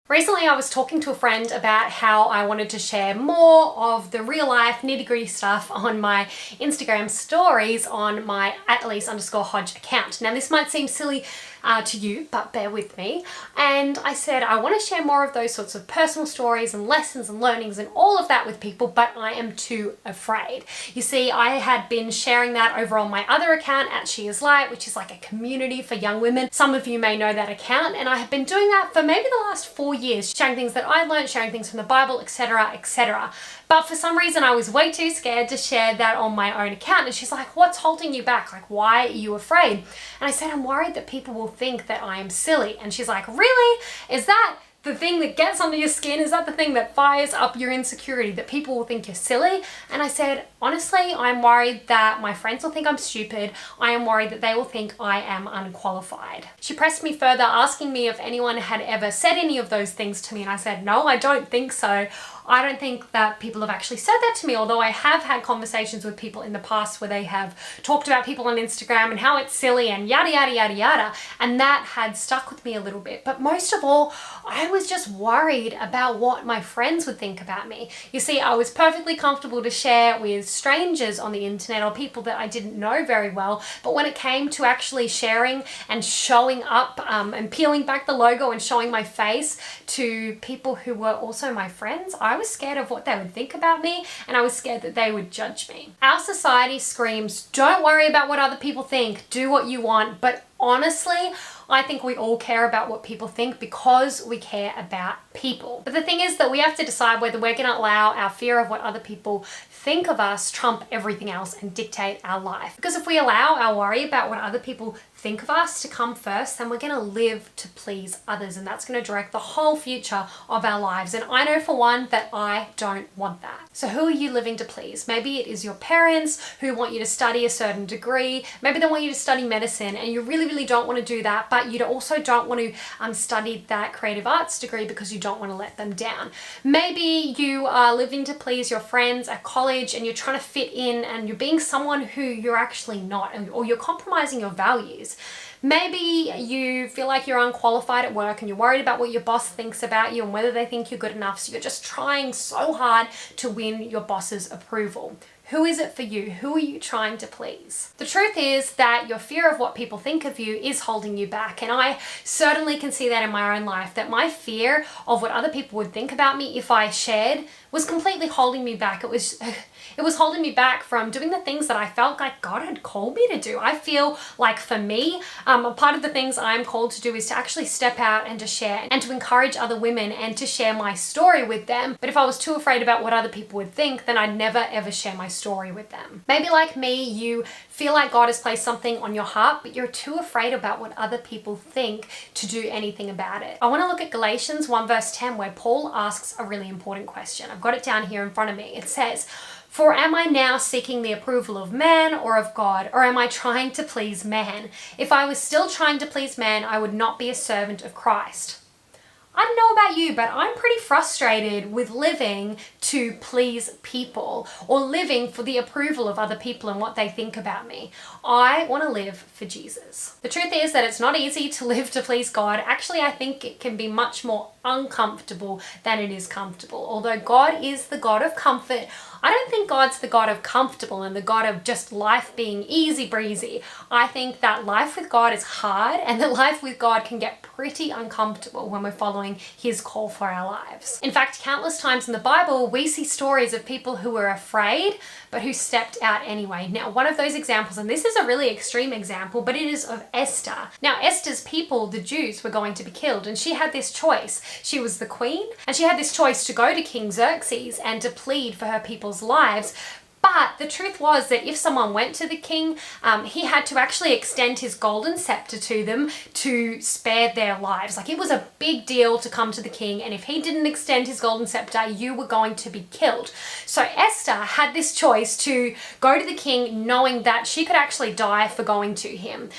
Recently I was talking to a friend about how I wanted to share more of the real life nitty-gritty stuff on my Instagram stories on my @Elise_Hodge account. Now this might seem silly to you, but bear with me. And I said I want to share more of those sorts of personal stories and lessons and learnings and all of that with people, but I am too afraid. You see, I had been sharing that over on my other account @SheIsLight, which is like a community for young women. Some of you may know that account, and I have been doing that for maybe the last 4 years, sharing things that I learned, sharing things from the Bible, etc., etc. But for some reason I was way too scared to share that on my own account. And she's like, what's holding you back? Like, why are you afraid? And I said, I'm worried that people will think that I am silly. And she's like, really? Is that the thing that gets under your skin? Is that the thing that fires up your insecurity, that people will think you're silly? And I said, honestly, I'm worried that my friends will think I'm stupid. I am worried that they will think I am unqualified. She pressed me further, asking me if anyone had ever said any of those things to me. And I said, no, I don't think so. I don't think that people have actually said that to me, although I have had conversations with people in the past where they have talked about people on Instagram and how it's silly and yada, yada, yada, yada. And that had stuck with me a little bit. But most of all, I was just worried about what my friends would think about me. You see, I was perfectly comfortable to share with strangers on the internet or people that I didn't know very well. But when it came to actually sharing and showing up and peeling back the logo and showing my face to people who were also my friends, I was scared of what they would think about me, and I was scared that they would judge me. Our society screams, don't worry about what other people think, do what you want. But honestly, I think we all care about what people think because we care about people. But the thing is that we have to decide whether we're going to allow our fear of what other people think of us trump everything else and dictate our life. Because if we allow our worry about what other people think of us to come first, then we're going to live to please others, and that's going to direct the whole future of our lives. And I know for one that I don't want that. So who are you living to please? Maybe it is your parents who want you to study a certain degree. Maybe they want you to study medicine and you really, really don't want to do that, but you also don't want to study that creative arts degree because you don't want to let them down. Maybe you are living to please your friends at college and you're trying to fit in and you're being someone who you're actually not, or you're compromising your values. Maybe you feel like you're unqualified at work and you're worried about what your boss thinks about you and whether they think you're good enough, so you're just trying so hard to win your boss's approval. Who is it for you? Who are you trying to please? The truth is that your fear of what people think of you is holding you back. And I certainly can see that in my own life, that my fear of what other people would think about me if I shared was completely holding me back. It was holding me back from doing the things that I felt like God had called me to do. I feel like for me, a part of the things I'm called to do is to actually step out and to share and to encourage other women and to share my story with them. But if I was too afraid about what other people would think, then I'd never ever share my story with them. Maybe like me, you feel like God has placed something on your heart, but you're too afraid about what other people think to do anything about it. I want to look at Galatians 1 verse 10, where Paul asks a really important question. I've got it down here in front of me. It says, "For am I now seeking the approval of man or of God, or am I trying to please man? If I was still trying to please man, I would not be a servant of Christ." I don't know about you, but I'm pretty frustrated with living to please people or living for the approval of other people and what they think about me. I want to live for Jesus. The truth is that it's not easy to live to please God. Actually, I think it can be much more uncomfortable than it is comfortable. Although God is the God of comfort, I don't think God's the God of comfortable and the God of just life being easy breezy. I think that life with God is hard, and that life with God can get pretty uncomfortable when we're following His call for our lives. In fact, countless times in the Bible, we see stories of people who were afraid, but who stepped out anyway. Now, one of those examples, and this is a really extreme example, but it is of Esther. Now, Esther's people, the Jews, were going to be killed, and she had this choice. She was the queen, and she had this choice to go to King Xerxes and to plead for her people's lives. But the truth was that if someone went to the king, he had to actually extend his golden scepter to them to spare their lives. Like, it was a big deal to come to the king, and if he didn't extend his golden scepter, you were going to be killed. So Esther had this choice to go to the king knowing that she could actually die for going to him.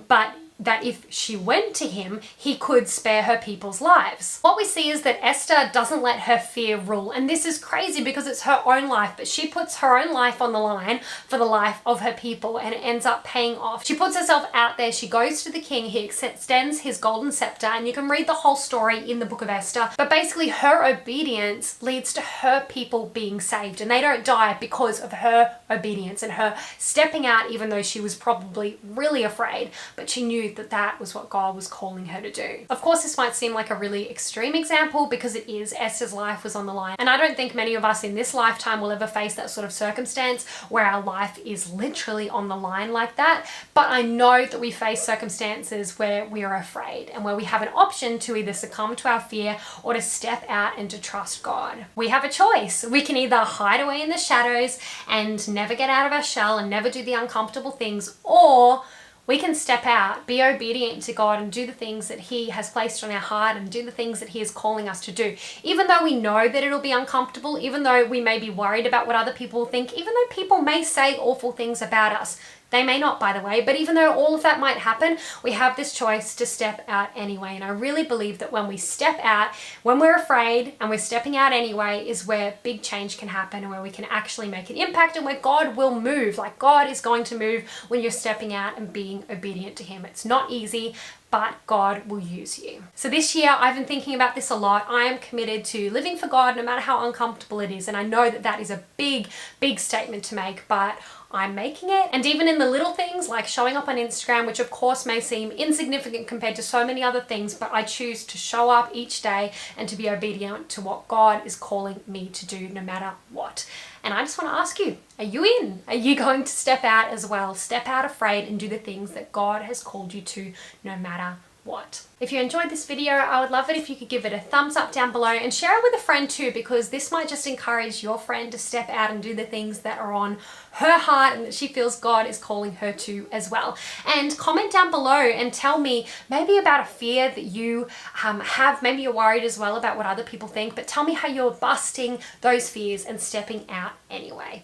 But that if she went to him, he could spare her people's lives. What we see is that Esther doesn't let her fear rule. And this is crazy because it's her own life, but she puts her own life on the line for the life of her people, and it ends up paying off. She puts herself out there. She goes to the king. He extends his golden scepter, and you can read the whole story in the book of Esther. But basically her obedience leads to her people being saved, and they don't die because of her obedience and her stepping out, even though she was probably really afraid, but she knew that that was what God was calling her to do. Of course, this might seem like a really extreme example because it is. Esther's life was on the line, and I don't think many of us in this lifetime will ever face that sort of circumstance where our life is literally on the line like that. But I know that we face circumstances where we are afraid and where we have an option to either succumb to our fear or to step out and to trust God. We have a choice. We can either hide away in the shadows and never get out of our shell and never do the uncomfortable things, or we can step out, be obedient to God, and do the things that He has placed on our heart and do the things that He is calling us to do. Even though we know that it'll be uncomfortable, even though we may be worried about what other people think, even though people may say awful things about us. They may not, by the way, but even though all of that might happen, we have this choice to step out anyway. And I really believe that when we step out, when we're afraid and we're stepping out anyway, is where big change can happen and where we can actually make an impact and where God will move. Like, God is going to move when you're stepping out and being obedient to Him. It's not easy, but God will use you. So this year, I've been thinking about this a lot. I am committed to living for God no matter how uncomfortable it is. And I know that that is a big, big statement to make, but I'm making it. And even in the little things like showing up on Instagram, which of course may seem insignificant compared to so many other things, but I choose to show up each day and to be obedient to what God is calling me to do no matter what. And I just want to ask you, are you in? Are you going to step out as well? Step out afraid and do the things that God has called you to no matter what. If you enjoyed this video, I would love it if you could give it a thumbs up down below and share it with a friend too, because this might just encourage your friend to step out and do the things that are on her heart and that she feels God is calling her to as well. And comment down below and tell me maybe about a fear that you have. Maybe you're worried as well about what other people think, but tell me how you're busting those fears and stepping out anyway.